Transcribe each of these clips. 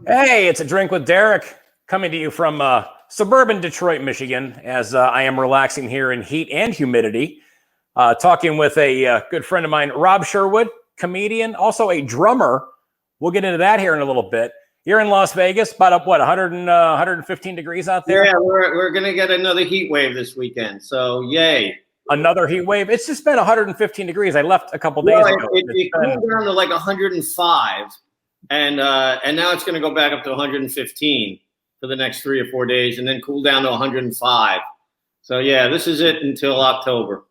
Hey, it's a drink with Derek coming to you from suburban Detroit, Michigan, as I am relaxing here in heat and humidity. Talking with a good friend of mine, Rob Sherwood, comedian, also a drummer. We'll get into that here in a little bit. You're in Las Vegas, about up, 115 degrees out there? Yeah, we're going to get another heat wave this weekend, so yay. Another heat wave? It's just been 115 degrees. I left a couple days ago. It cooled down to like 105, and now it's going to go back up to 115 for the next 3 or 4 days, and then cool down to 105. So, yeah, this is it until October.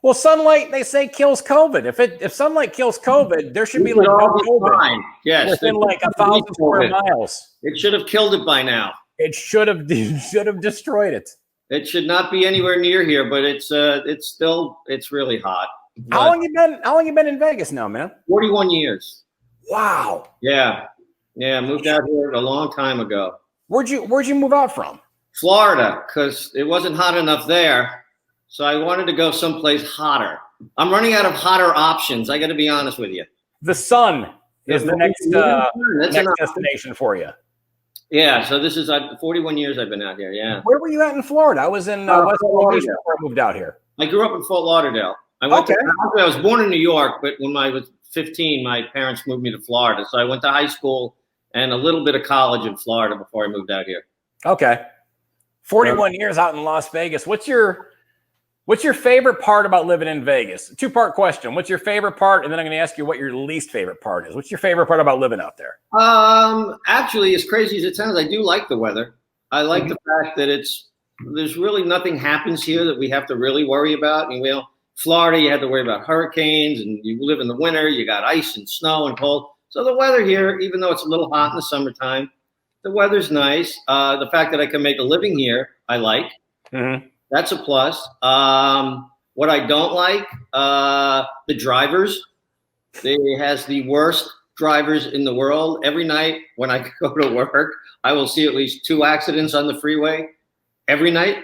Well, sunlight, they say, kills COVID. If sunlight kills COVID, there should be like no COVID. Yes, within like 1,000 square miles. It should have killed it by now. It should have destroyed it. It should not be anywhere near here, but it's really hot. How long you been in Vegas now, man? 41 years. Wow. Yeah. Moved out here a long time ago. Where'd you move out from? Florida, because it wasn't hot enough there. So I wanted to go someplace hotter. I'm running out of hotter options. I got to be honest with you. The sun is the next destination for you. Yeah. So this is 41 years I've been out here. Yeah. Where were you at in Florida? I was in West Palm Beach before I moved out here. I grew up in Fort Lauderdale. I was born in New York, but when I was 15, my parents moved me to Florida. So I went to high school and a little bit of college in Florida before I moved out here. Okay. 41 years out in Las Vegas. What's your favorite part about living in Vegas? Two-part question. What's your favorite part? And then I'm going to ask you what your least favorite part is. What's your favorite part about living out there? Actually, as crazy as it sounds, I do like the weather. I like the fact that there's really nothing happens here that we have to really worry about. And Florida, you had to worry about hurricanes, and you live in the winter, you got ice and snow and cold. So the weather here, even though it's a little hot in the summertime, the weather's nice. The fact that I can make a living here, I like. Mm-hmm. That's a plus. What I don't like, the drivers. They has the worst drivers in the world. Every night when I go to work, I will see at least 2 accidents on the freeway. Every night.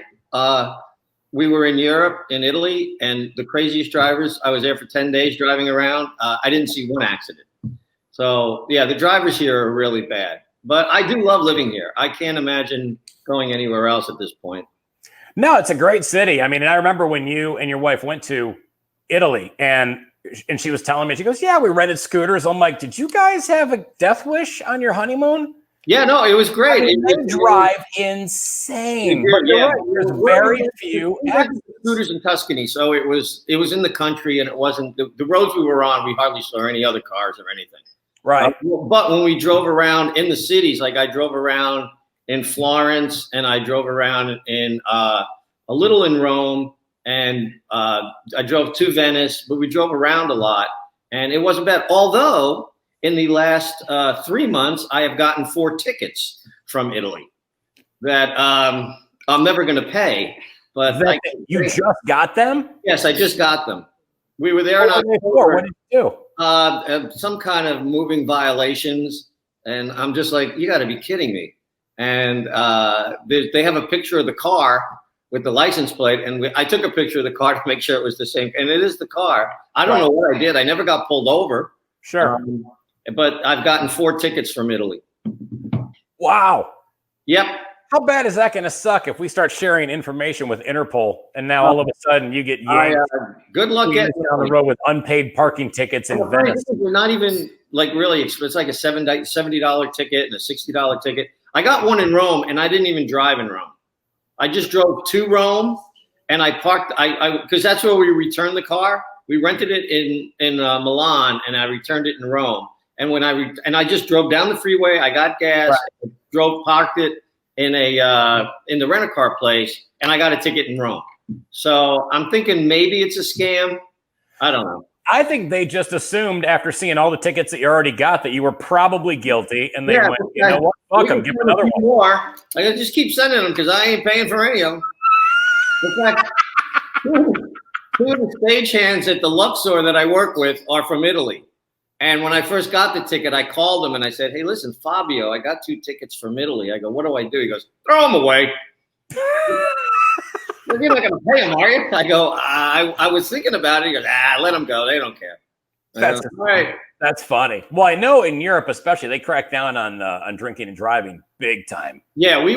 We were in Europe, in Italy, and the craziest drivers, I was there for 10 days driving around. I didn't see one accident. So, yeah, the drivers here are really bad. But I do love living here. I can't imagine going anywhere else at this point. No, it's a great city. I mean, and I remember when you and your wife went to Italy, and she was telling me, she goes, yeah, we rented scooters. I'm like, did you guys have a death wish on your honeymoon? Yeah, no, it was great. They drive insane. But you're right, there's very few scooters in Tuscany, so it was in the country, and it wasn't the roads we were on. We hardly saw any other cars or anything. Right. But when we drove around in the cities, like I drove around in Florence, and I drove around in a little in Rome, and I drove to Venice, but we drove around a lot, and it wasn't bad. Although in the last 3 months, I have gotten 4 tickets from Italy that I'm never going to pay. But you just got them? Yes, I just got them. We were there in October. What did you do? Some kind of moving violations, and I'm just like, you got to be kidding me. And they have a picture of the car with the license plate, and I took a picture of the car to make sure it was the same, and it is the car. I don't know what I did. I never got pulled over. Sure. But I've gotten 4 tickets from Italy. Wow. Yep. How bad is that going to suck if we start sharing information with Interpol, and now all of a sudden you get yanked? Good luck getting down the road with unpaid parking tickets in Venice. They're not even like really expensive. It's like a $70 ticket and a $60 ticket. I got one in Rome, and I didn't even drive in Rome. I just drove to Rome, and I parked. Because that's where we returned the car. We rented it in Milan, and I returned it in Rome. And when I just drove down the freeway, I got gas, parked it in the rent-a-car place, and I got a ticket in Rome. So I'm thinking maybe it's a scam. I don't know. I think they just assumed after seeing all the tickets that you already got that you were probably guilty, and they went, you know what, fuck them, give another one. More. I just keep sending them because I ain't paying for any of them. In fact, two of the stagehands at the Luxor that I work with are from Italy. And when I first got the ticket, I called him and I said, hey, listen, Fabio, I got 2 tickets from Italy. I go, what do I do? He goes, throw them away. You're not going to pay them, are you? I go, I was thinking about it. He goes, let them go. They don't care. All right. That's funny. Well, I know in Europe, especially, they crack down on drinking and driving big time. Yeah, we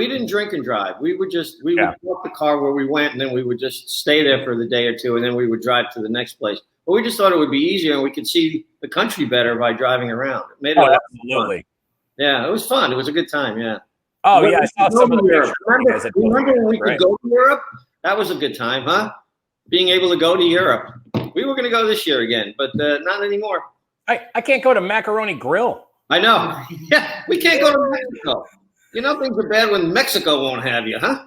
didn't drink and drive. We would park the car where we went, and then we would just stay there for the day or two, and then we would drive to the next place. But we just thought it would be easier, and we could see the country better by driving around. It made it absolutely. Yeah, it was fun. It was a good time. Yeah. Oh, yeah, I saw some of the pictures. Remember when we could go to Europe? That was a good time, huh? Being able to go to Europe. We were going to go this year again, but not anymore. I can't go to Macaroni Grill. I know. Yeah, we can't go to Mexico. You know things are bad when Mexico won't have you, huh?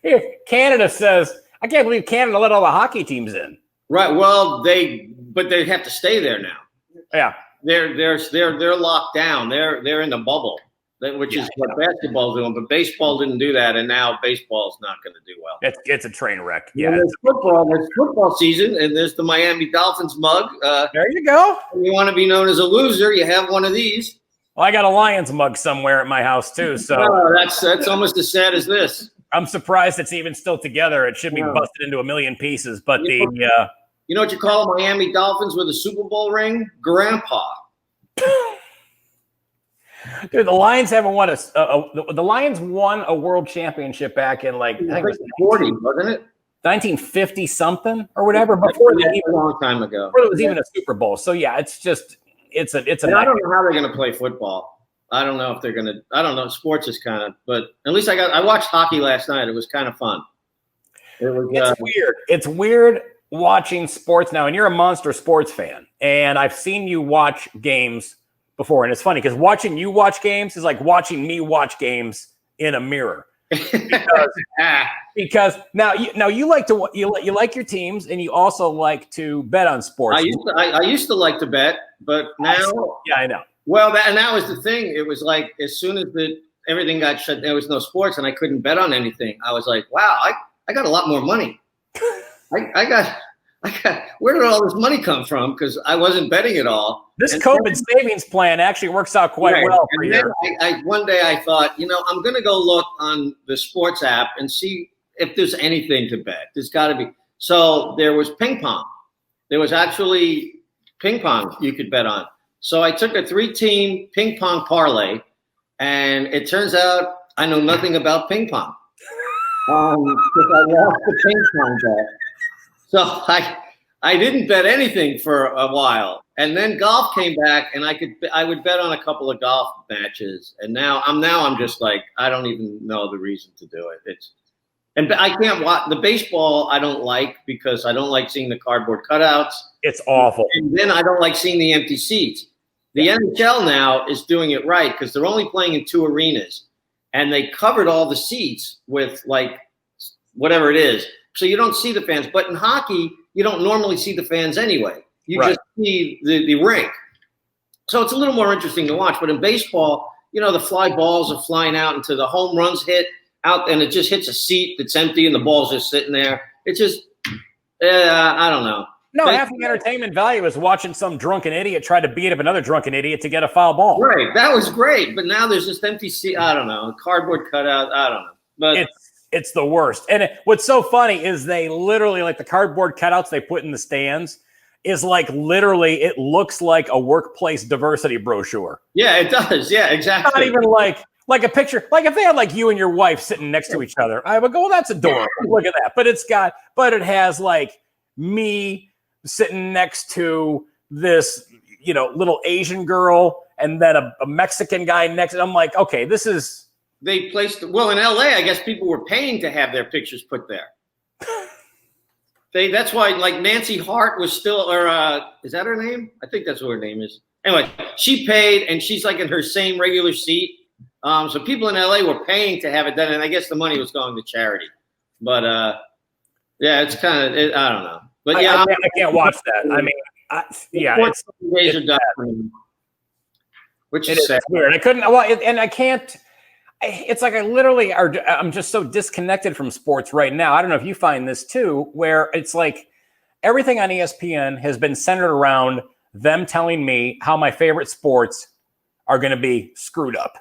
Here, Canada says, I can't believe Canada let all the hockey teams in. Right. Well, they have to stay there now. Yeah. They're locked down. They're in the bubble, which is what basketball's doing. But baseball didn't do that, and now baseball's not going to do well. It's a train wreck. Yeah. There's football season, and there's the Miami Dolphins mug. There you go. If you want to be known as a loser, you have one of these. Well, I got a Lions mug somewhere at my house too. So that's almost as sad as this. I'm surprised it's even still together. It should be busted into a million pieces. But you know what you call Miami Dolphins with a Super Bowl ring? Grandpa. Dude, the Lions haven't won the Lions won a world championship back in I think it was 40, wasn't it? 1950 something or whatever. Before that, a long time ago. Before there was even a Super Bowl. So yeah, it's a. I don't know how they're going to play football. I don't know if they're going to. I don't know. Sports is kind of, but at least I watched hockey last night. It was kind of fun. It's weird. It's weird watching sports now, and you're a monster sports fan, and I've seen you watch games before, and it's funny because watching you watch games is like watching me watch games in a mirror. Because now you like to you like your teams, and you also like to bet on sports. I used to like to bet, but now I know. Well, that was the thing. It was like as soon as everything got shut, there was no sports, and I couldn't bet on anything. I was like, wow, I got a lot more money. I got where did all this money come from? Because I wasn't betting at all. This COVID savings plan actually works out quite well for you. One day I thought, I'm going to go look on the sports app and see if there's anything to bet. There's got to be. So there was ping pong. There was actually ping pong you could bet on. So I took a 3-team ping pong parlay, and it turns out I know nothing about ping pong. Because I lost the ping pong bet. So I didn't bet anything for a while, and then golf came back, and I would bet on a couple of golf matches, and now I'm just like I don't even know the reason to do it. And I can't watch the baseball. I don't like because I don't like seeing the cardboard cutouts. It's awful, and then I don't like seeing the empty seats. The NHL now is doing it right because they're only playing in 2 arenas, and they covered all the seats with whatever it is. So you don't see the fans. But in hockey, you don't normally see the fans anyway. You just see the rink. So it's a little more interesting to watch. But in baseball, the fly balls are flying out into the home runs hit out, and it just hits a seat that's empty, and the ball's just sitting there. It's just, I don't know. No, half the entertainment value is watching some drunken idiot try to beat up another drunken idiot to get a foul ball. Right. That was great. But now there's just empty seat. I don't know. Cardboard cutout. I don't know. But it's the worst. And what's so funny is they literally, like the cardboard cutouts they put in the stands is literally, it looks like a workplace diversity brochure. Yeah, it does. Yeah, exactly. Not even like a picture. Like if they had you and your wife sitting next to each other, I would go, well, that's adorable. Look at that. But it has me sitting next to this, little Asian girl and then a Mexican guy next. And I'm like, okay, this is. They placed in LA. I guess people were paying to have their pictures put there. That's why Nancy Hart was still, or is that her name? I think that's what her name is. Anyway, she paid, and she's in her same regular seat. So people in LA were paying to have it done, and I guess the money was going to charity. But yeah, it's kind of I don't know. But yeah, I can't watch that. I mean, days are done. Which is sad. Weird. I couldn't. Well, and I can't. It's I'm just so disconnected from sports right now. I don't know if you find this too, where it's everything on ESPN has been centered around them telling me how my favorite sports are going to be screwed up.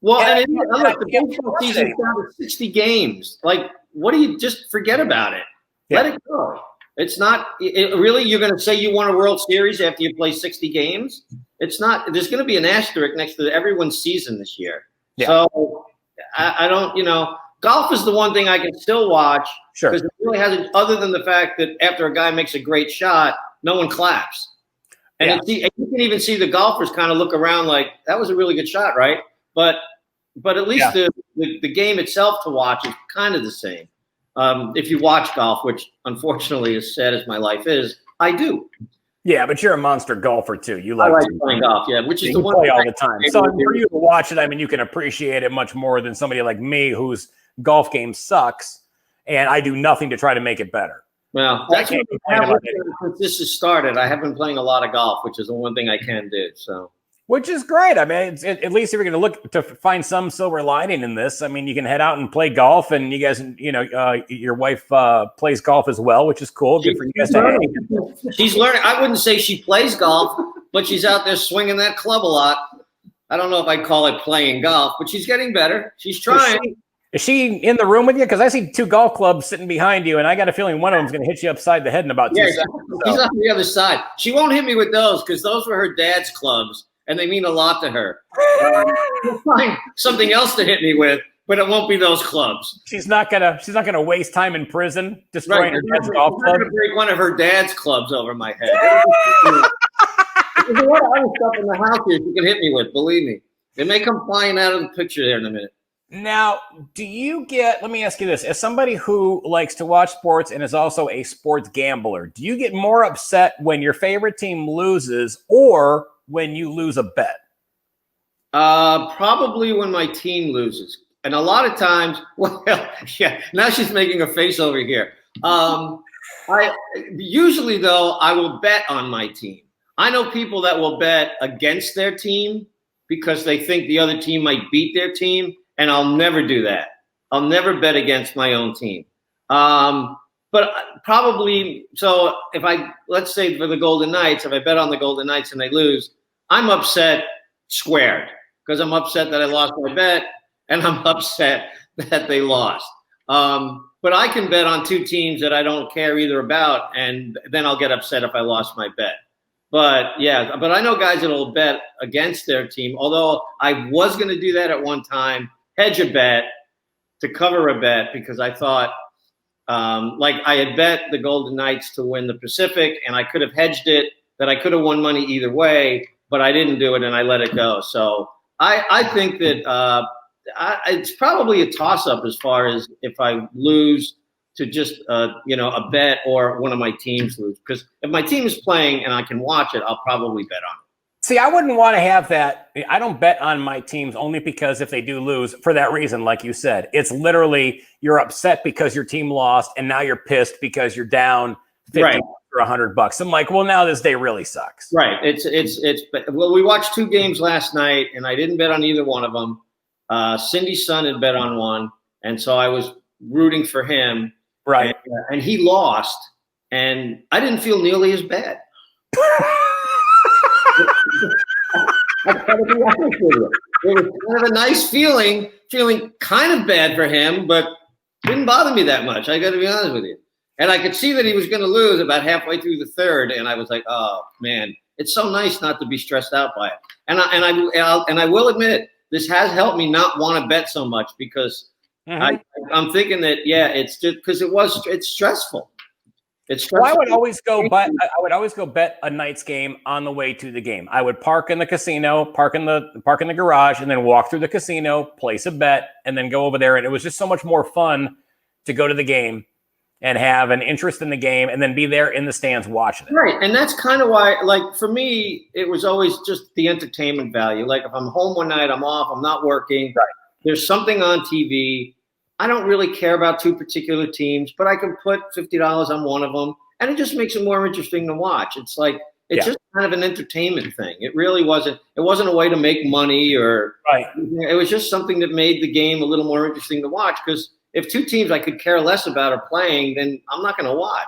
Well, the baseball season's down to 60 games. What do you just forget about it? Yeah. Let it go. It's not really. You're going to say you won a World Series after you play 60 games? It's not. There's going to be an asterisk next to everyone's season this year. Yeah. So I don't. Golf is the one thing I can still watch because it really hasn't. Other than the fact that after a guy makes a great shot, no one claps, and you can even see the golfers kind of look around like that was a really good shot, right? But at least the game itself to watch is kind of the same. If you watch golf, which unfortunately, as sad as my life is, I do. Yeah, but you're a monster golfer too. You like playing golf, which is the one play all the time. So for you to watch it, I mean, you can appreciate it much more than somebody like me whose golf game sucks, and I do nothing to try to make it better. Well, that's since this has started. I have been playing a lot of golf, which is the one thing I can do. So. Which is great. I mean, at least if you're going to look to find some silver lining in this, I mean, you can head out and play golf, and you guys, your wife plays golf as well, which is cool. Good for you guys to hang. She's learning. I wouldn't say she plays golf, but she's out there swinging that club a lot. I don't know if I'd call it playing golf, but she's getting better. She's trying. Is she in the room with you? Because I see 2 golf clubs sitting behind you, and I got a feeling one of them's going to hit you upside the head in about 2 seconds. So. She's on the other side. She won't hit me with those because those were her dad's clubs. And they mean a lot to her. We'll find something else to hit me with, but it won't be those clubs. She's not gonna waste time in prison destroying her dad's golf club. I'm gonna break one of her dad's clubs over my head. There's a lot of other stuff in the house here she can hit me with. Believe me, it may come flying out of the picture there in a minute. Now, do you get? Let me ask you this: as somebody who likes to watch sports and is also a sports gambler, do you get more upset when your favorite team loses, or when you lose a bet? Probably when my team loses. And a lot of times, now she's making a face over here. Usually though, I will bet on my team. I know people that will bet against their team because they think the other team might beat their team. And I'll never do that. I'll never bet against my own team. But probably, so let's say for the Golden Knights, if I bet on the Golden Knights and they lose, I'm upset squared because I'm upset that I lost my bet and I'm upset that they lost. But I can bet on 2 teams that I don't care either about, and then I'll get upset if I lost my bet. But I know guys that'll bet against their team, although I was going to do that at one time, hedge a bet to cover a bet because I thought, I had bet the Golden Knights to win the Pacific, and I could have hedged it that I could have won money either way, but I didn't do it and I let it go. So I think that it's probably a toss-up as far as if I lose to just a bet or one of my teams lose. Because if my team is playing and I can watch it, I'll probably bet on it. See, I wouldn't want to have that. I don't bet on my teams only because if they do lose, for that reason, like you said, it's literally you're upset because your team lost and now you're pissed because you're down 50 right. or $100. I'm like, well, now this day really sucks. Right. Well, we watched 2 games last night and I didn't bet on either one of them. Cindy's son had bet on one. And so I was rooting for him. Right. And he lost and I didn't feel nearly as bad. I gotta be honest with you. It was kind of a nice feeling kind of bad for him, but didn't bother me that much. I got to be honest with you. And I could see that he was going to lose about halfway through the third, and I was like, "Oh man, it's so nice not to be stressed out by it." And I will admit, this has helped me not want to bet so much because I'm thinking that it's just because it's stressful. It's stressful. Well, I would always go bet a Knights game on the way to the game. I would park in the casino, park in the garage, and then walk through the casino, place a bet, and then go over there. And it was just so much more fun to go to the game and have an interest in the game and then be there in the stands watching it. Right. And that's kind of why, like, for me, it was always just the entertainment value. Like, if I'm home one night, I'm off, I'm not working. Right. There's something on TV. I don't really care about 2 particular teams, but I can put $50 on one of them, and it just makes it more interesting to watch. It's like, it's just kind of an entertainment thing. It really wasn't. It wasn't a way to make money or right. It was just something that made the game a little more interesting to watch because if 2 teams I could care less about are playing, then I'm not going to watch.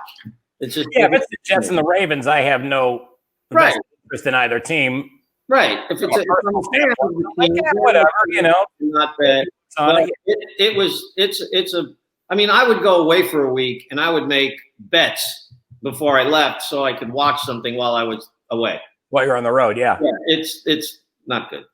It's just if it's the Jets and the Ravens, I have no interest in either team. Right. If it's whatever, not bad. I mean, I would go away for a week and I would make bets before I left so I could watch something while I was away. While you're on the road, yeah. It's not good.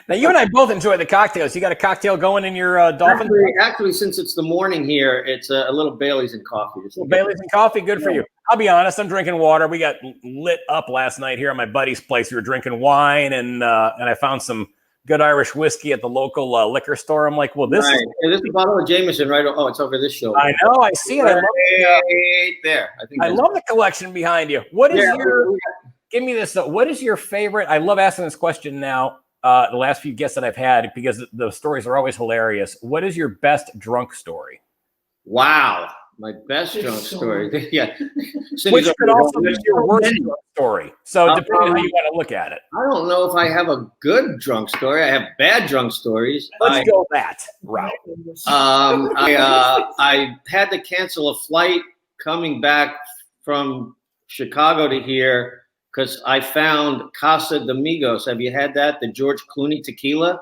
Now, you and I both enjoy the cocktails. You got a cocktail going in your Dolphin? Actually, since it's the morning here, it's a little Bailey's and coffee. Bailey's and coffee, good for you. I'll be honest, I'm drinking water. We got lit up last night here at my buddy's place. We were drinking wine, and I found some good Irish whiskey at the local liquor store. I'm like, well, this is a bottle of Jameson, right? Oh, it's over this shoulder. I know, I see it. I love it. There. I love the collection behind you. What is give me this, though. What is your favorite? I love asking this question now. The last few guests that I've had, because the stories are always hilarious. What is your best drunk story? Wow. My best drunk story. Yeah. Which could also be your worst drunk story. So depending on how you want to look at it. I don't know if I have a good drunk story. I have bad drunk stories. Let's go that route. I had to cancel a flight coming back from Chicago to here because I found Casa de Amigos. Have you had that? The George Clooney tequila?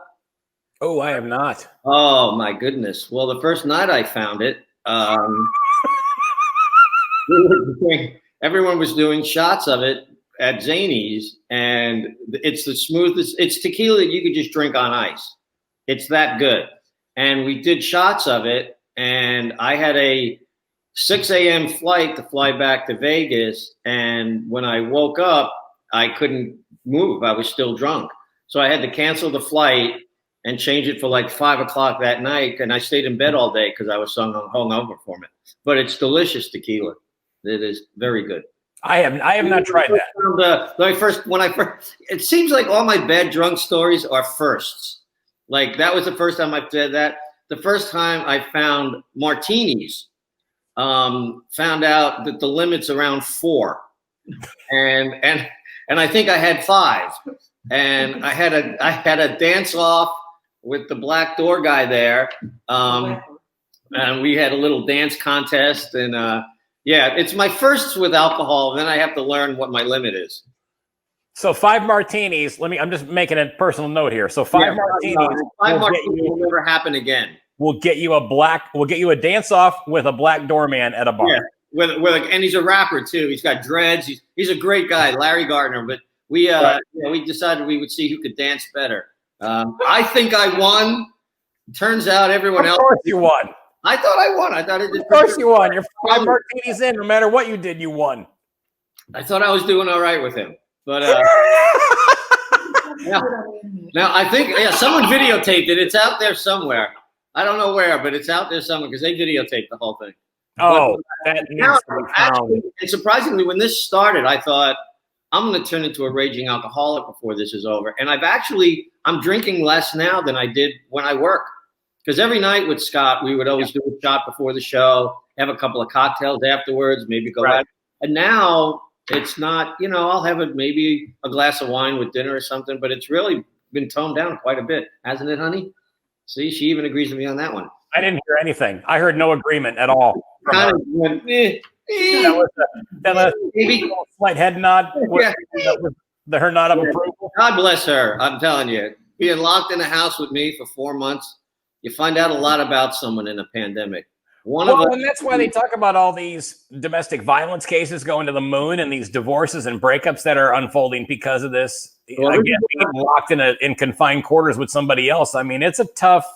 Oh, I have not. Oh, my goodness. Well, the first night I found it, everyone was doing shots of it at Zany's, and it's the smoothest. It's tequila that you could just drink on ice. It's that good. And we did shots of it, and I had a 6 a.m. flight to fly back to Vegas, and when I woke up, I couldn't move. I was still drunk. So I had to cancel the flight and change it for like 5 o'clock that night, and I stayed in bed all day because I was so hungover from it. But it's delicious tequila. It is very good. I have not tried that. It seems like all my bad drunk stories are firsts. Like that was the first time I did that. The first time I found martinis, found out that the limit's around 4, and I think I had 5, and I had a dance off with the black door guy there, and we had a little dance contest, and it's my firsts with alcohol. Then I have to learn what my limit is. So 5 martinis. I'm just making a personal note here. So 5 martinis. 5 martinis will never happen again. We'll get you a dance off with a black doorman at a bar. Yeah, and he's a rapper too. He's got dreads. He's a great guy, Larry Gardner. But we decided we would see who could dance better. I think I won. Turns out everyone else. Of course you won. I thought I won. I thought it. Of course you won. You're 5 martinis in. No matter what you did, you won. I thought I was doing all right with him, but now I think someone videotaped it. It's out there somewhere. I don't know where, but it's out there somewhere because they videotaped the whole thing. Oh, that needs to be found. And surprisingly, when this started, I thought I'm going to turn into a raging alcoholic before this is over. And I'm drinking less now than I did when I work. Because every night with Scott, we would always do a shot before the show, have a couple of cocktails afterwards, maybe go out. And now it's not, I'll have maybe a glass of wine with dinner or something, but it's really been toned down quite a bit, hasn't it, honey? See, she even agrees with me on that one. I didn't hear anything. I heard no agreement at all. Kind of went, that was maybe slight head nod. Her nod of approval. God bless her. I'm telling you, being locked in a house with me for 4 months, you find out a lot about someone in a pandemic. And that's why they talk about all these domestic violence cases going to the moon and these divorces and breakups that are unfolding because of this. Again, being locked in confined quarters with somebody else. I mean, it's a tough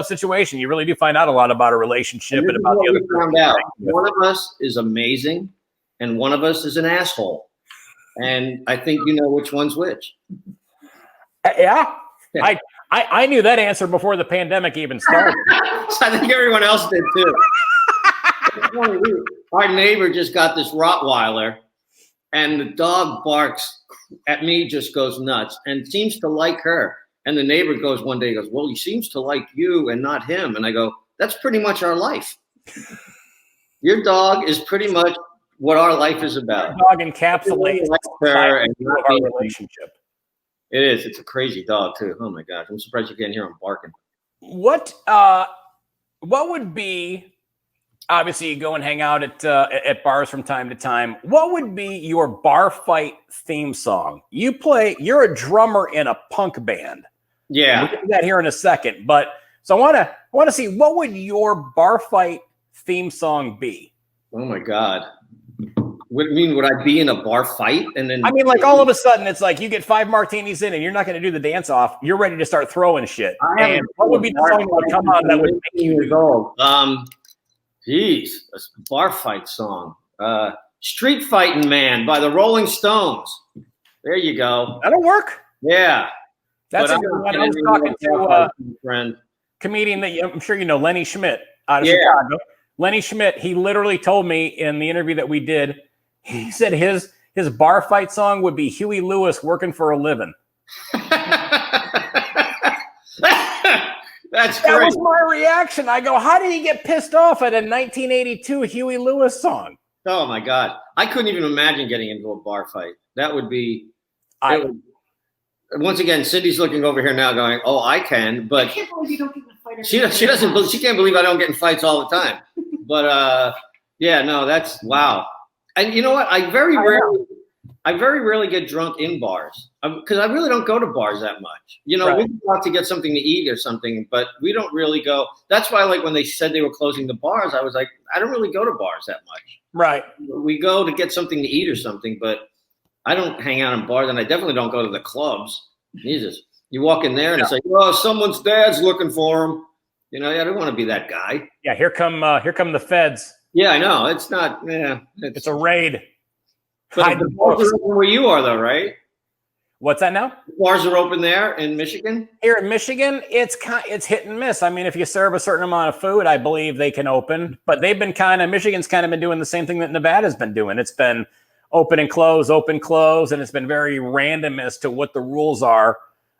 situation. You really do find out a lot about a relationship and about the other person. One of us is amazing, and one of us is an asshole. And I think you know which one's which. Yeah. I knew that answer before the pandemic even started. So I think everyone else did too. Our neighbor just got this Rottweiler, and the dog barks at me, just goes nuts, and seems to like her. And the neighbor goes one day, well, he seems to like you and not him. And I go, that's pretty much our life. Your dog is pretty much what our life is about. Your dog encapsulates her and our relationship. It is. It's a crazy dog too. Oh my gosh! I'm surprised you can't hear him barking. What would be? Obviously, you go and hang out at bars from time to time. What would be your bar fight theme song? You're a drummer in a punk band. Yeah, we'll get to that here in a second. But so I want to see, what would your bar fight theme song be? Oh my God! What do you mean? Would I be in a bar fight? And then I mean, like all of a sudden, it's like you get 5 martinis in, and you're not going to do the dance off. You're ready to start throwing shit. And what would be the song that would come on that would make you years old? Geez, a bar fight song. Street Fighting Man by the Rolling Stones. There you go. That'll work. Yeah. That's a good one. I was talking to a friend, comedian that I'm sure you know, Lenny Schmidt out of Chicago. Lenny Schmidt, he literally told me in the interview that we did, he said his bar fight song would be Huey Lewis Working for a Living. That's that great. was my reaction. I go, how did he get pissed off at a 1982 Huey Lewis song? Oh my God. I couldn't even imagine getting into a bar fight. That would be, once again, Cindy's looking over here now going, oh, I can, but I can't believe you don't get in a fight. she can't believe I don't get in fights all the time. But yeah, no, that's wow. And you know what? I very rarely get drunk in bars because I really don't go to bars that much. You know, we go out to get something to eat or something, but we don't really go. That's why, like, when they said they were closing the bars, I was like, I don't really go to bars that much. Right. We go to get something to eat or something, but I don't hang out in bars, and I definitely don't go to the clubs. Jesus. You walk in there and it's like, oh, someone's dad's looking for him. You know, I don't want to be that guy. Yeah, here come the feds. Yeah, I know. It's not. Yeah, it's a raid. But the bars are open where you are, though, right? What's that now? The bars are open there in Michigan. Here in Michigan, it's hit and miss. I mean, if you serve a certain amount of food, I believe they can open. But Michigan's kind of been doing the same thing that Nevada's been doing. It's been open and close, and it's been very random as to what the rules are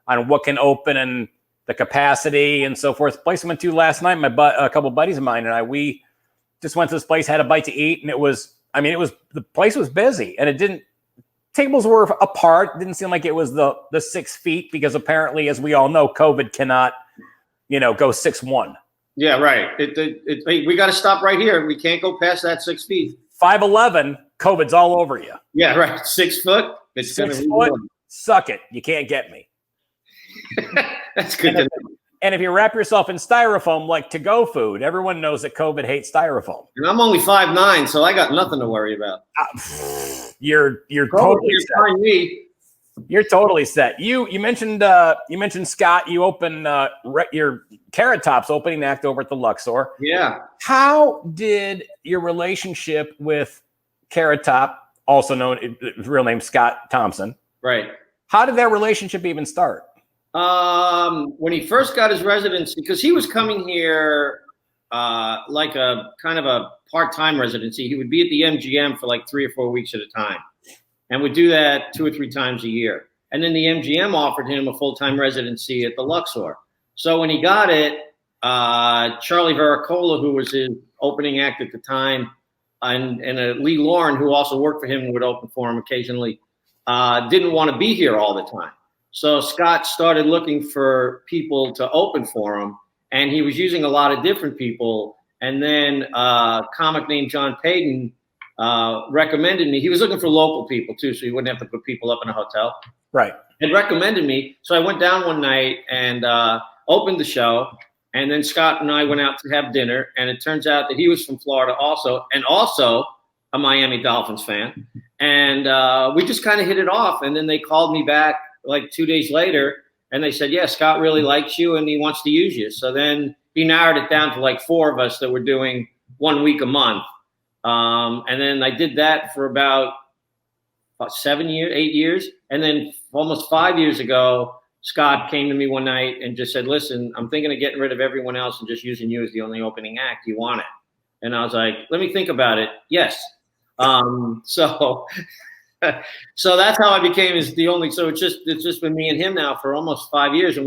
on what can open and the capacity and so forth. The place I went to last night, a couple of buddies of mine and we just went to this place, had a bite to eat, and the place was busy, and tables were apart. It didn't seem like it was the 6 feet because apparently, as we all know, COVID cannot, go 6'1". Yeah, right. We got to stop right here. We can't go past that 6 feet. 5'11", COVID's all over you. Yeah, right. 6 foot. It's 6 foot. Suck it. You can't get me. That's good to know. And if you wrap yourself in styrofoam like to-go food, everyone knows that COVID hates styrofoam. And I'm only 5'9", so I got nothing to worry about. You're totally set. You're totally set. You mentioned Scott. You opened your Carrot Top's opening act over at the Luxor. Yeah. How did your relationship with Carrot Top, also known his real name Scott Thompson, right? How did that relationship even start? When he first got his residency, because he was coming here like a kind of a part-time residency. He would be at the MGM for like 3 or 4 weeks at a time, and would do that 2 or 3 times a year. And then the MGM offered him a full-time residency at the Luxor. So when he got it, Charlie Veracola, who was his opening act at the time, and Lee Lauren, who also worked for him and would open for him occasionally, didn't want to be here all the time. So Scott started looking for people to open for him, and he was using a lot of different people. And then a comic named John Payton recommended me. He was looking for local people too, so he wouldn't have to put people up in a hotel. Right. He recommended me. So I went down one night and opened the show. And then Scott and I went out to have dinner. And it turns out that he was from Florida also, and also a Miami Dolphins fan. And we just kind of hit it off. And then they called me back like 2 days later, and they said, yeah, Scott really likes you and he wants to use you. So then he narrowed it down to like 4 of us that were doing 1 week a month. And then I did that for about 8 years. And then almost 5 years ago, Scott came to me one night and just said, listen, I'm thinking of getting rid of everyone else and just using you as the only opening act. You want it? And I was like, let me think about it. Yes. So that's how I became the only. So it's just been me and him now for almost 5 years,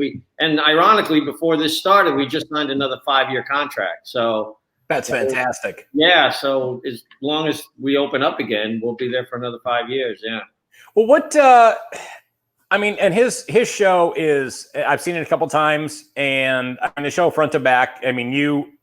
and ironically, before this started, we just signed another 5-year contract. So that's fantastic. Yeah. So as long as we open up again, we'll be there for another 5 years. Yeah. Well, and his show is, I've seen it a couple times, and the show front to back. I mean,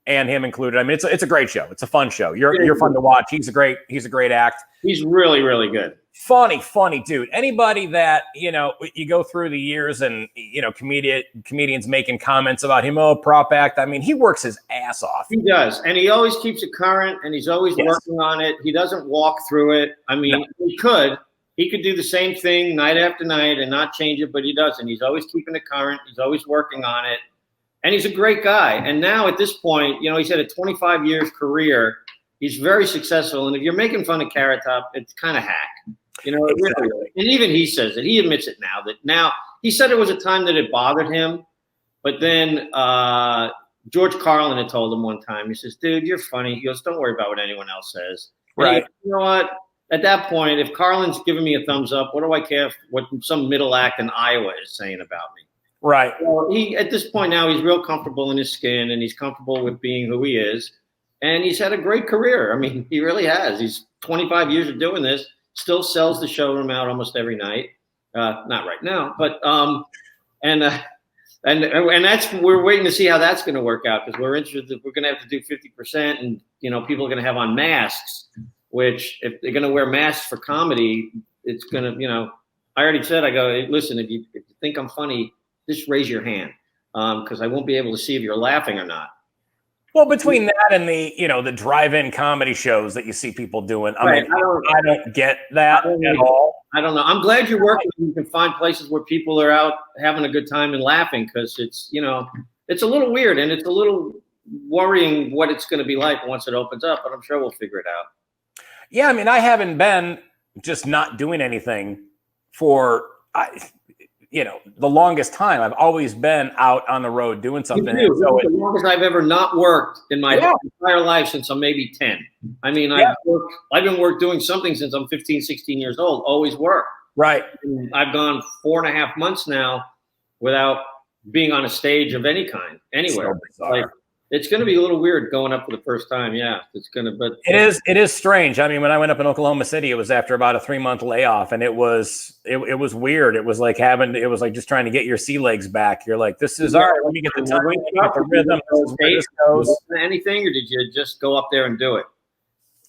and him included. I mean, it's a great show. It's a fun show. You're fun to watch. He's a great act. He's really, really good. Funny dude. Anybody that, you know, you go through the years and, you know, comedians making comments about him, oh, prop act. I mean, he works his ass off. He does. And he always keeps it current, and he's always working on it. He doesn't walk through it. I mean, he could do the same thing night after night and not change it, but he doesn't. He's always keeping it current. He's always working on it. And he's a great guy. And now at this point, you know, he's had a 25 years career. He's very successful. And if you're making fun of Carrot Top, it's kind of hack. You know, exactly. really, and even he says it. He admits it now. Now he said it was a time that it bothered him, but then George Carlin had told him one time. He says, "Dude, you're funny." He goes, "Don't worry about what anyone else says." Right. You know what? At that point, if Carlin's giving me a thumbs up, what do I care what some middle act in Iowa is saying about me? Right. Well, at this point now, he's real comfortable in his skin, and he's comfortable with being who he is, and he's had a great career. I mean, he really has. He's 25 years of doing this. Still sells the showroom out almost every night. Not right now, but and that's we're waiting to see how that's going to work out, because we're interested. We're going to have to do 50%, and you know, people are going to have on masks. Which, if they're going to wear masks for comedy, it's going to, you know. I already said, I go, hey, listen, if you think I'm funny, just raise your hand, because I won't be able to see if you're laughing or not. Well, between that and the, you know, the drive-in comedy shows that you see people doing, I mean, I don't get that at all. I don't know. I'm glad you're working. You can find places where people are out having a good time and laughing, because it's, you know, it's a little weird and it's a little worrying what it's going to be like once it opens up. But I'm sure we'll figure it out. Yeah, I mean, I haven't been just not doing anything for, you know, the longest time. I've always been out on the road doing something. So the longest I've ever not worked in my entire life since I'm maybe 10. I mean, I've been doing something since I'm 15, 16 years old, always work. Right. And I've gone 4.5 months now without being on a stage of any kind, anywhere. So like, it's going to be a little weird going up for the first time. Yeah, it's going to, but it is strange. I mean, when I went up in Oklahoma City, it was after about a 3-month layoff, and it was weird. It was like just trying to get your sea legs back. You're like, this is all right. Let me get the time, let me get the rhythm. This is where this goes. Anything, or did you just go up there and do it?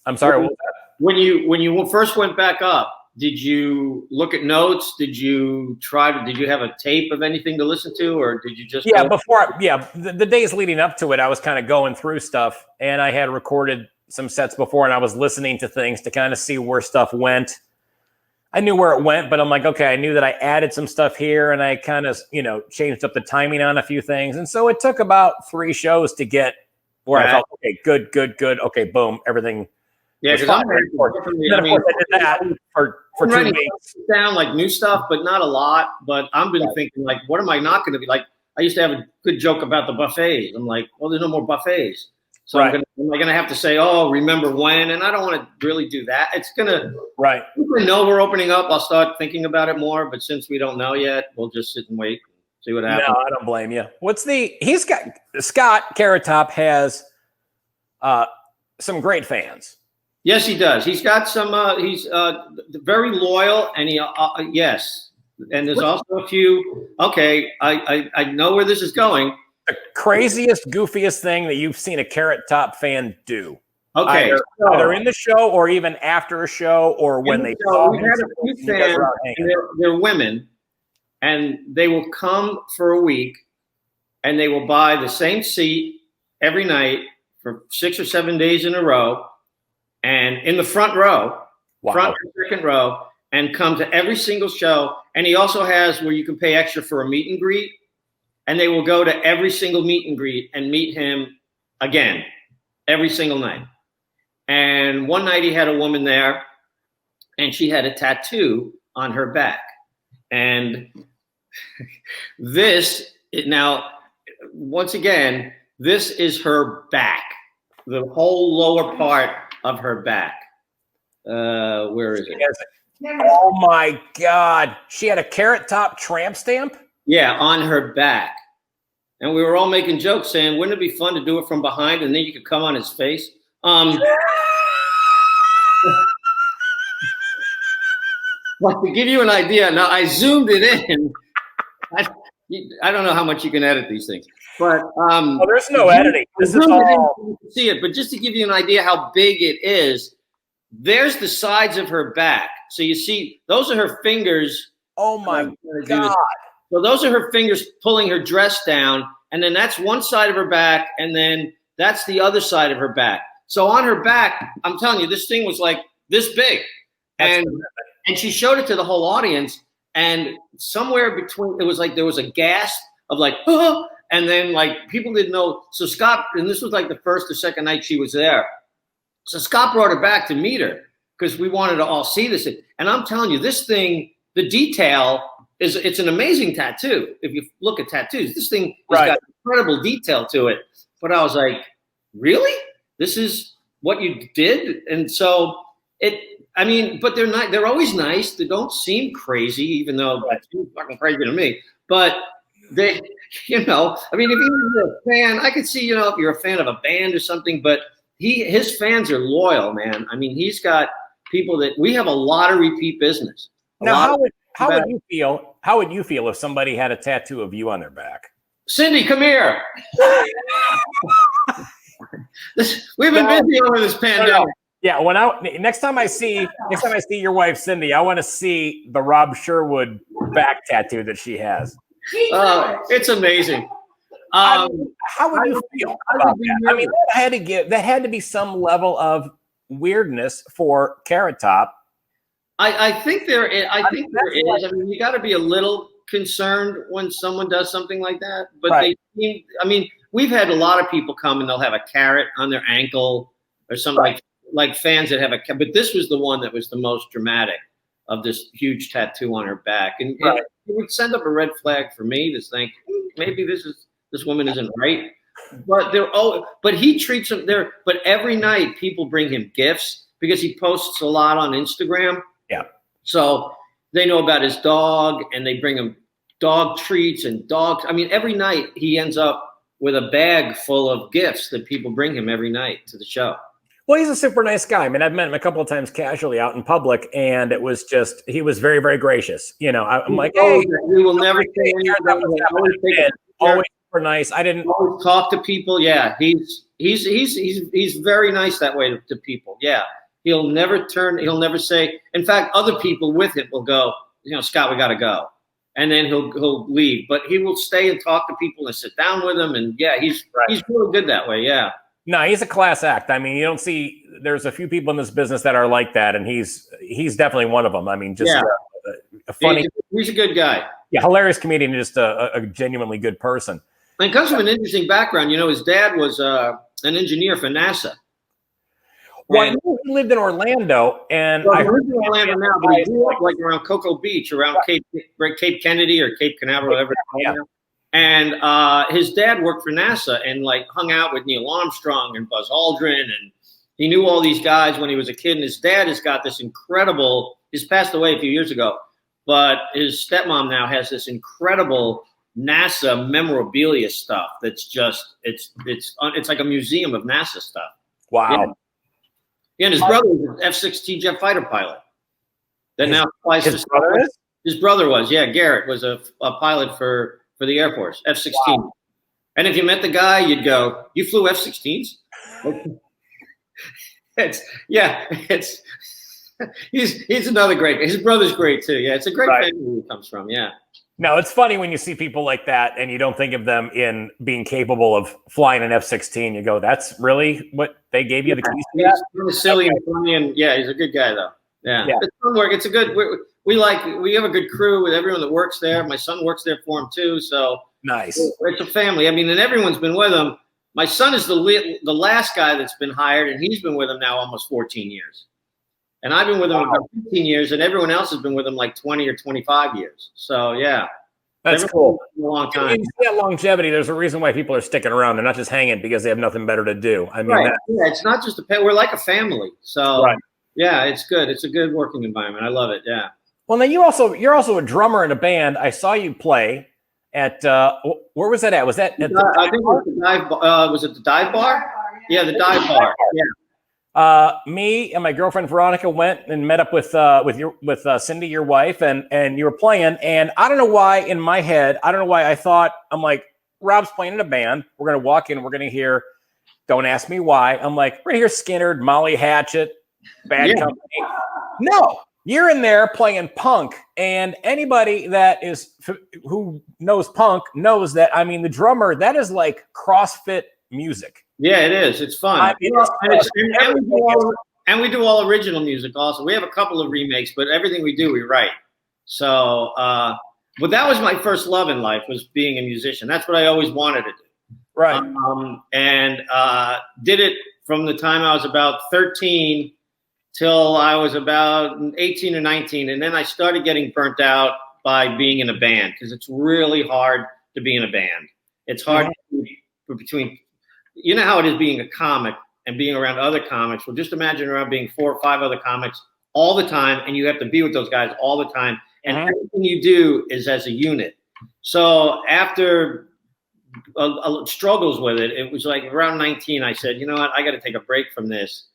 I'm sorry. What was that? When you first went back up, did you look at notes? Did you have a tape of anything to listen to, or did you just the days leading up to it, I was kind of going through stuff, and I had recorded some sets before, and I was listening to things to kind of see where stuff went. I knew where it went, but I'm like, okay, I knew that I added some stuff here, and I kind of, you know, changed up the timing on a few things, and so it took about 3 shows to get where I felt, okay, good, okay, boom, everything. Yeah, because I did that for 2 weeks. Down like new stuff, but not a lot. But I've been thinking, like, what am I not going to be like? I used to have a good joke about the buffets. I'm like, well, there's no more buffets, so am I going to have to say, oh, remember when? And I don't want to really do that. It's going to If we know we're opening up, I'll start thinking about it more. But since we don't know yet, we'll just sit and wait, and see what happens. No, I don't blame you. Scott Carrot Top has some great fans. Yes, he does. He's got some. He's very loyal, and yes. And there's also a few. Okay, I know where this is going. The craziest, goofiest thing that you've seen a Carrot Top fan do. Okay, either in the show or even after a show, or when they saw. We had a few fans. They're women, and they will come for a week, and they will buy the same seat every night for 6 or 7 days in a row. And in the front row, front and second row, and come to every single show. And he also has where you can pay extra for a meet and greet. And they will go to every single meet and greet and meet him again every single night. And one night he had a woman there, and she had a tattoo on her back. And once again, this is her back, the whole lower part of her back. Where is it? Oh my God. She had a Carrot Top tramp stamp? Yeah, on her back. And we were all making jokes saying, wouldn't it be fun to do it from behind and then you could come on his face? But to give you an idea, now I zoomed it in. I don't know how much you can edit these things. But Oh, there's no editing. This is all. See it, but just to give you an idea how big it is, there's the sides of her back. So you see, those are her fingers. Oh my God! So those are her fingers pulling her dress down, and then that's one side of her back, and then that's the other side of her back. So on her back, I'm telling you, this thing was like this big, and she showed it to the whole audience, and somewhere between, it was like there was a gasp of like, oh, and then like people didn't know. So Scott, and this was like the first or second night she was there. So Scott brought her back to meet her because we wanted to all see this. And I'm telling you, this thing, the detail it's an amazing tattoo. If you look at tattoos, this thing has got incredible detail to it. But I was like, really? This is what you did? And so but they're always nice. They don't seem crazy, even though that's fucking crazy to me. But they, if you're a fan, I could see, if you're a fan of a band or something, but his fans are loyal, man. I mean, he's got people that we have a lot of repeat business. Now, how would you feel? How would you feel if somebody had a tattoo of you on their back? Cindy, come here. We've been busy over this pandemic. Yeah, next time I see your wife Cindy, I want to see the Rob Sherwood back tattoo that she has. It's amazing. How would you feel about that? I mean, that had to be some level of weirdness for Carrot Top. I think there is. I mean, you got to be a little concerned when someone does something like that. But we've had a lot of people come and they'll have a carrot on their ankle or something like fans that have but this was the one that was the most dramatic of this huge tattoo on her back. And it would send up a red flag for me to think, maybe this woman isn't right. But he treats them there. But every night people bring him gifts because he posts a lot on Instagram. Yeah. So they know about his dog and they bring him dog treats and dogs. I mean, every night he ends up with a bag full of gifts that people bring him every night to the show. Well, he's a super nice guy. I mean, I've met him a couple of times casually out in public, and it was just, he was very, very gracious. I'm like, hey, we will never say anything. Always super nice. I didn't always talk to people. Yeah, he's very nice that way to people. Yeah, he'll never say. In fact, other people with him will go, Scott, we got to go, and then he'll leave. But he will stay and talk to people and sit down with them. And yeah, he's really good that way. Yeah. No, he's a class act. I mean, you don't see. There's a few people in this business that are like that, and he's definitely one of them. I mean, just a funny. He's a good guy. Yeah, hilarious comedian, and just a genuinely good person. And it comes from an interesting background. His dad was an engineer for NASA. Well, he lived in Orlando, and I live in Orlando now, but he grew up like around Cocoa Beach, around Cape Kennedy or Cape Canaveral, whatever it's called now. And his dad worked for NASA and like hung out with Neil Armstrong and Buzz Aldrin, and he knew all these guys when he was a kid. And his dad has got this incredible. He's passed away a few years ago, but his stepmom now has this incredible NASA memorabilia stuff. That's just it's like a museum of NASA stuff. Wow. Yeah, and his brother was an F-16 jet fighter pilot. That now flies. His brother is? His brother was, yeah. Garrett was a pilot for the Air Force, F-16. Wow. And if you met the guy, you'd go, "You flew F-16s?" He's another great guy. His brother's great too. Yeah, it's a great family he comes from. Yeah. No, it's funny when you see people like that and you don't think of them in being capable of flying an F-16. You go, "That's really what they gave you the keys to?" He's kind of silly and funny, and yeah, he's a good guy though. Yeah. It's fun work. It's a good. We have a good crew with everyone that works there. My son works there for him too. So nice. It's a family. I mean, and everyone's been with him. My son is the last guy that's been hired, and he's been with him now almost 14 years. And I've been with him about 15 years, and everyone else has been with him like 20 or 25 years. So yeah, that's cool. A long time. You see that longevity. There's a reason why people are sticking around. They're not just hanging because they have nothing better to do. I mean, it's not just we're like a family. So yeah, it's good. It's a good working environment. I love it. Yeah. Well, now you're also a drummer in a band. I saw you play at where was that at? Was that at I think it was the dive bar. Was it the dive bar? Yeah, the dive bar. Yeah. Me and my girlfriend Veronica went and met up with Cindy, your wife, and you were playing. And I don't know why in my head, I thought, I'm like, Rob's playing in a band. We're going to walk in. We're going to hear Don't Ask Me Why. I'm like, we're going to hear Skinner, Molly Hatchet, Bad Company. No, you're in there playing punk. And anybody who knows punk knows that, I mean, the drummer, that is like CrossFit music. Yeah, it is. It's fun. I mean, and we do all original music also. We have a couple of remakes, but everything we do, we write. So, but that was my first love in life, was being a musician. That's what I always wanted to do. Right. And did it from the time I was about 13 till I was about 18 or 19. And then I started getting burnt out by being in a band, because it's really hard to be in a band. It's hard between, you know how it is being a comic and being around other comics. Well, just imagine around being 4 or 5 other comics all the time, and you have to be with those guys all the time. And everything you do is as a unit. So after struggles with it, it was like around 19, I said, you know what, I got to take a break from this.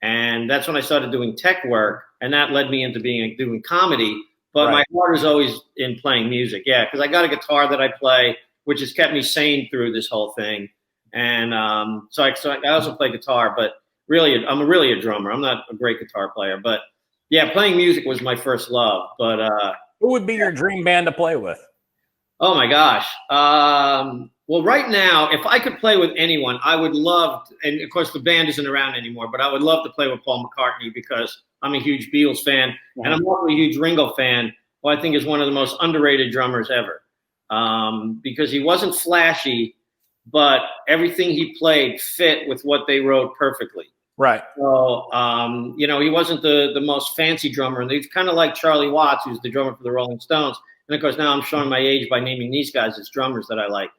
And that's when I started doing tech work, and that led me into doing comedy. But my heart is always in playing music. Yeah, because I got a guitar that I play, which has kept me sane through this whole thing. And so I also play guitar, but really, I'm really a drummer. I'm not a great guitar player, but yeah, playing music was my first love. But who would be your dream band to play with? Oh my gosh. Well, right now, if I could play with anyone, I would love to, and of course the band isn't around anymore, but I would love to play with Paul McCartney, because I'm a huge Beatles fan, and I'm also a huge Ringo fan, who I think is one of the most underrated drummers ever. Because he wasn't flashy, but everything he played fit with what they wrote perfectly. Right. So, he wasn't the most fancy drummer. And he's kind of like Charlie Watts, who's the drummer for the Rolling Stones. And of course, now I'm showing my age by naming these guys as drummers that I like.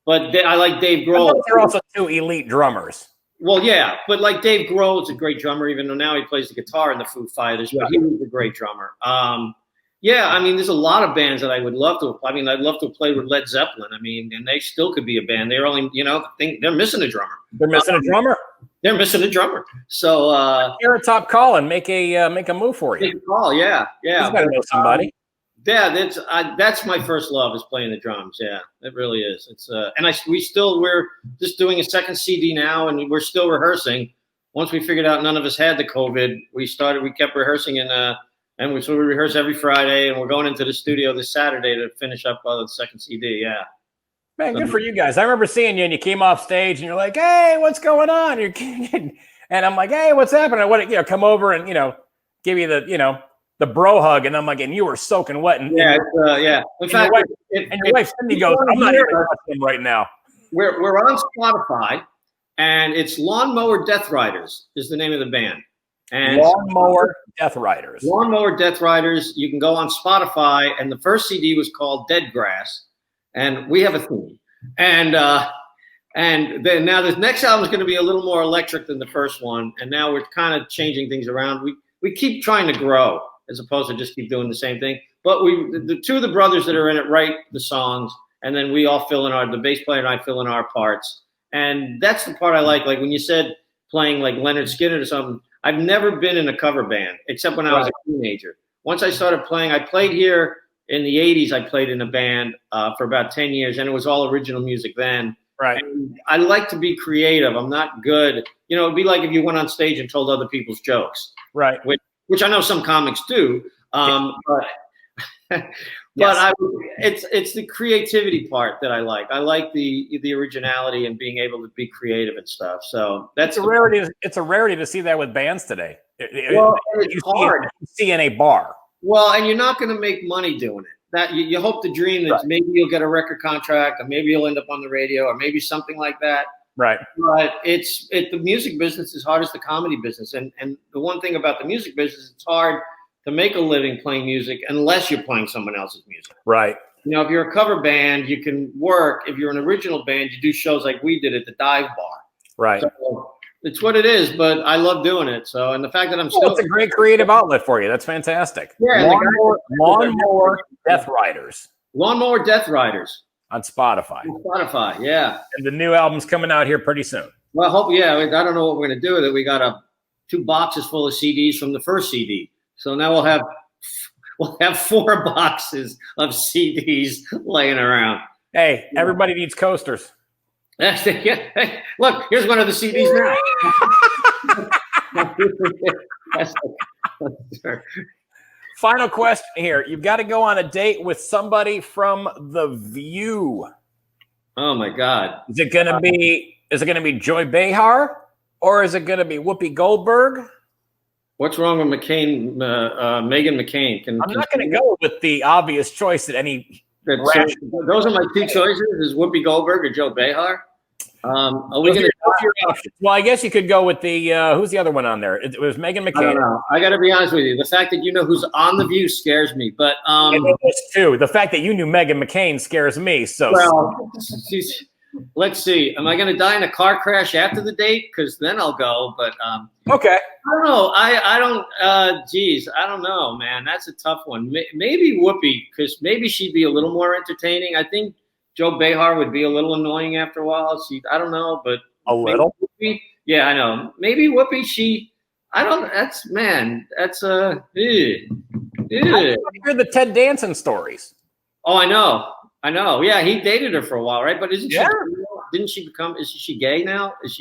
But I like Dave Grohl. They're also 2 elite drummers. Well, yeah, but like Dave Grohl is a great drummer, even though now he plays the guitar in the Foo Fighters. But he was a great drummer. Yeah, I mean, there's a lot of bands that I would love to. I mean, I'd love to play with Led Zeppelin. I mean, and they still could be a band. They're only, they're missing a drummer. They're missing a drummer. They're missing a drummer. So you're a top call and make a move for you. Make a call, yeah. He's got to know somebody. Yeah, that's my first love, is playing the drums. Yeah, it really is. It's and we're just doing a second CD now, and we're still rehearsing. Once we figured out none of us had the COVID, we kept rehearsing, and we rehearse every Friday, and we're going into the studio this Saturday to finish up the second CD. Yeah. Man, good for you guys. I remember seeing you, and you came off stage, and you're like, "Hey, what's going on?" And I'm like, "Hey, what's happening?" I want to, come over and give you the bro hug, and I'm like, and you were soaking wet. And yeah. In fact, your wife Cindy goes, "I'm not even watching him right now." We're on Spotify, and it's Lawnmower Death Riders is the name of the band. And Lawnmower Death Riders. Lawnmower Death Riders. You can go on Spotify, and the first CD was called Dead Grass, and we have a theme. And then now the next album is going to be a little more electric than the first one, and now we're kind of changing things around. We keep trying to grow as opposed to just keep doing the same thing. But the 2 of the brothers that are in it write the songs, and then we all fill in the bass player and I fill in our parts. And that's the part I like. Like when you said playing like Leonard Skinner or something, I've never been in a cover band except when I was a teenager. Once I started playing, I played here in the 80s. I played in a band for about 10 years, and it was all original music then. Right. And I like to be creative. I'm not good. It'd be like if you went on stage and told other people's jokes. Right. Which I know some comics do. But it's the creativity part that I like. I like the originality and being able to be creative and stuff. So that's a rarity. It's a rarity to see that with bands today. It's hard. You see in a bar. Well, and you're not going to make money doing it. That you hope to dream that maybe you'll get a record contract, or maybe you'll end up on the radio, or maybe something like that. Right. But the music business is as hard as the comedy business. And the one thing about the music business, it's hard to make a living playing music unless you're playing someone else's music. Right. If you're a cover band, you can work. If you're an original band, you do shows like we did at the Dive Bar. Right. So it's what it is, but I love doing it. So, and the fact that I'm still. It's a great creative outlet for you. That's fantastic. Yeah. Lawnmower Death Riders. Lawnmower Death Riders. On Spotify. Yeah. And the new album's coming out here pretty soon. Well, I don't know what we're going to do with it. We got 2 boxes full of CDs from the first CD. So now we'll have 4 boxes of CDs laying around. Hey, everybody needs coasters. Yeah. Look, here's one of the CDs now. Final question here. You've got to go on a date with somebody from The View. Oh my God. Is it going to be Joy Behar, or is it going to be Whoopi Goldberg? What's wrong with Megan McCain? I'm not going to go with the obvious choice that any. Those are my two choices: is Whoopi Goldberg or Joe Behar. Are we going to? Well, I guess you could go with the who's the other one on there? It was Megan McCain. I don't know. I got to be honest with you. The fact that you know who's on The View scares me. But too. The fact that you knew Megan McCain scares me. So well, let's see. Am I going to die in a car crash after the date? Because then I'll go. But okay. I don't know. I don't. Geez, I don't know, man. That's a tough one. Maybe Whoopi, because maybe she'd be a little more entertaining. I think Joe Behar would be a little annoying after a while. I don't know, but a little. Whoopi, yeah, I know. Maybe Whoopi. I don't. That's man. That's I hear the Ted Danson stories. Oh, I know. Yeah, he dated her for a while, right? But isn't she? Didn't she become? Is she gay now? Is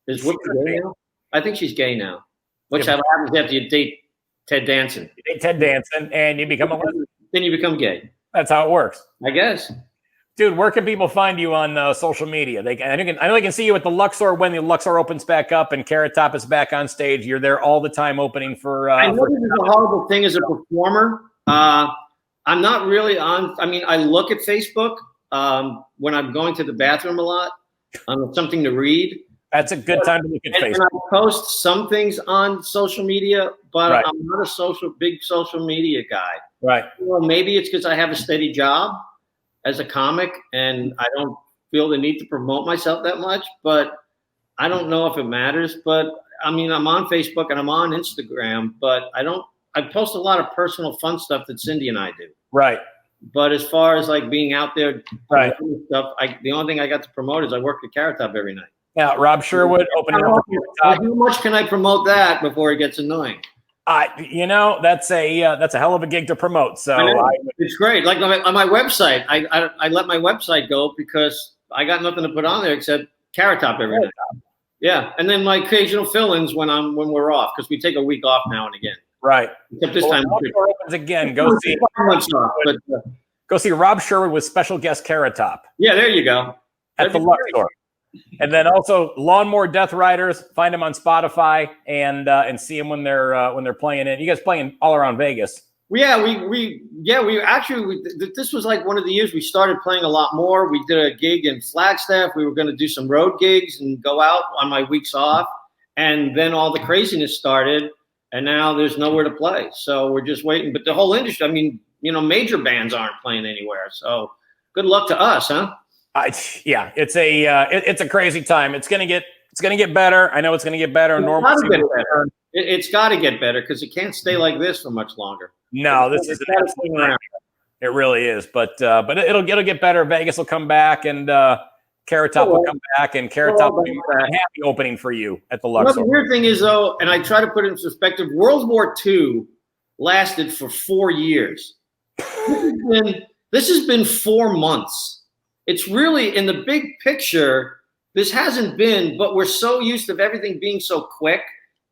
Whoopi gay now? I think she's gay now. Which happens after you date Ted Danson. You date Ted Danson, and you become a lesbian. Then you become gay. That's how it works, I guess. Dude, where can people find you on social media? I know they can see you at the Luxor when the Luxor opens back up and Carrot Top is back on stage. You're there all the time opening for. I know this is a horrible thing as a performer. I'm not really on. I mean, I look at Facebook when I'm going to the bathroom a lot. Something to read. That's a good time to look at Facebook. And I post some things on social media, but I'm not a big social media guy. Right. Well, maybe it's because I have a steady job as a comic and I don't feel the need to promote myself that much, but I don't know if it matters. But I mean, I'm on Facebook and I'm on Instagram, but I post a lot of personal fun stuff that Cindy and I do. Right. But as far as like being out there, stuff, the only thing I got to promote is I work at Carrot Top every night. Yeah, Rob Sherwood opening up. How much can I promote that before it gets annoying? That's a hell of a gig to promote. So it's great. Like on my website, I let my website go because I got nothing to put on there except Carrot Top every night. Yeah, and then my occasional fill-ins when we're off because we take a week off now and again. Right. Except this time opens again. Go see Rob Sherwood with special guest Carrot Top. Yeah, there you go. At the Luxor. And then also Lawnmower Death Riders. Find them on Spotify and see them when they're playing it. You guys playing all around Vegas? Yeah, we actually this was like one of the years we started playing a lot more. We did a gig in Flagstaff. We were going to do some road gigs and go out on my weeks off, and then all the craziness started, and now there's nowhere to play. So we're just waiting. But the whole industry, I mean, major bands aren't playing anywhere. So good luck to us, huh? It's a crazy time. It's gonna get better. I know it's gonna get better. It's got to get better because it can't stay like this for much longer. No, this is it really is. But it'll get better. Vegas will come back, and Carrot Top will come back, and Carrot Top will be a happy opening for you at the Luxor. The weird thing is though, and I try to put it in perspective. World War II lasted for 4 years. This has been 4 months. It's really, in the big picture, this hasn't been, but we're so used to everything being so quick.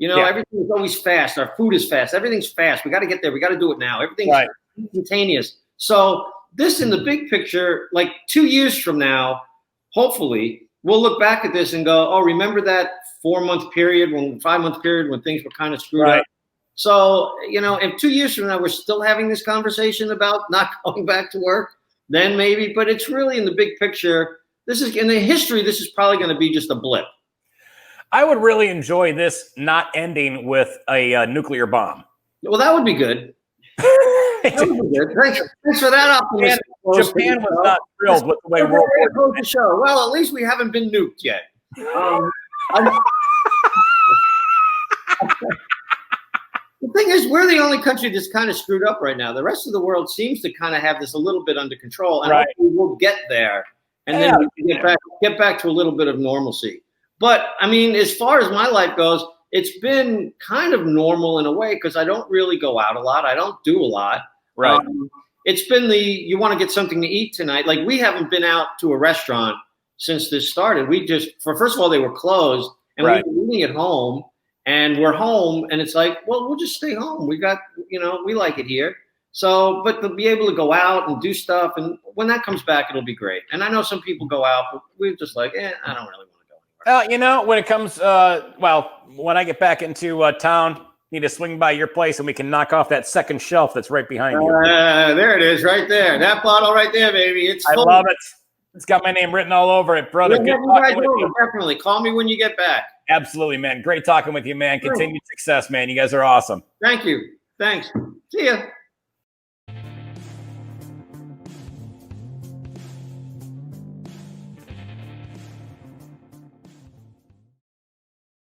Everything is always fast. Our food is fast. Everything's fast. We got to get there. We got to do it now. Everything's instantaneous. So this, in the big picture, like 2 years from now, hopefully, we'll look back at this and go, oh, remember that 5 month period when things were kind of screwed up? So, if 2 years from now, we're still having this conversation about not going back to work, then maybe, but it's really in the big picture. This is in the history. This is probably going to be just a blip. I would really enjoy this not ending with a nuclear bomb. Well, that would be good. That would be good. Thanks for that optimism. Japan was not thrilled with the way World War II show. Well, at least we haven't been nuked yet. The thing is, we're the only country that's kind of screwed up right now. The rest of the world seems to kind of have this a little bit under control, and hopefully we'll get there, and then we can get back to a little bit of normalcy. But I mean, as far as my life goes, it's been kind of normal in a way because I don't really go out a lot. I don't do a lot. Right. it's been you want to get something to eat tonight. Like, we haven't been out to a restaurant since this started. We just, first of all, they were closed, and Right. we were eating at home, and we're home, and it's like, well, we'll just stay home. We got, we like it here. So, but to be able to go out and do stuff, and when that comes back, it'll be great. And I know some people go out, but we're just like, I don't really want to go anywhere. When it comes, when I get back into town, need to swing by your place and we can knock off that second shelf that's right behind you. There it is, right there. That bottle right there, baby. It's I love it. It's got my name written all over it, brother. Yeah, you guys will, definitely. Call me when you get back. Absolutely, man. Great talking with you, man. Continued success, man. You guys are awesome. Thank you. Thanks. See ya.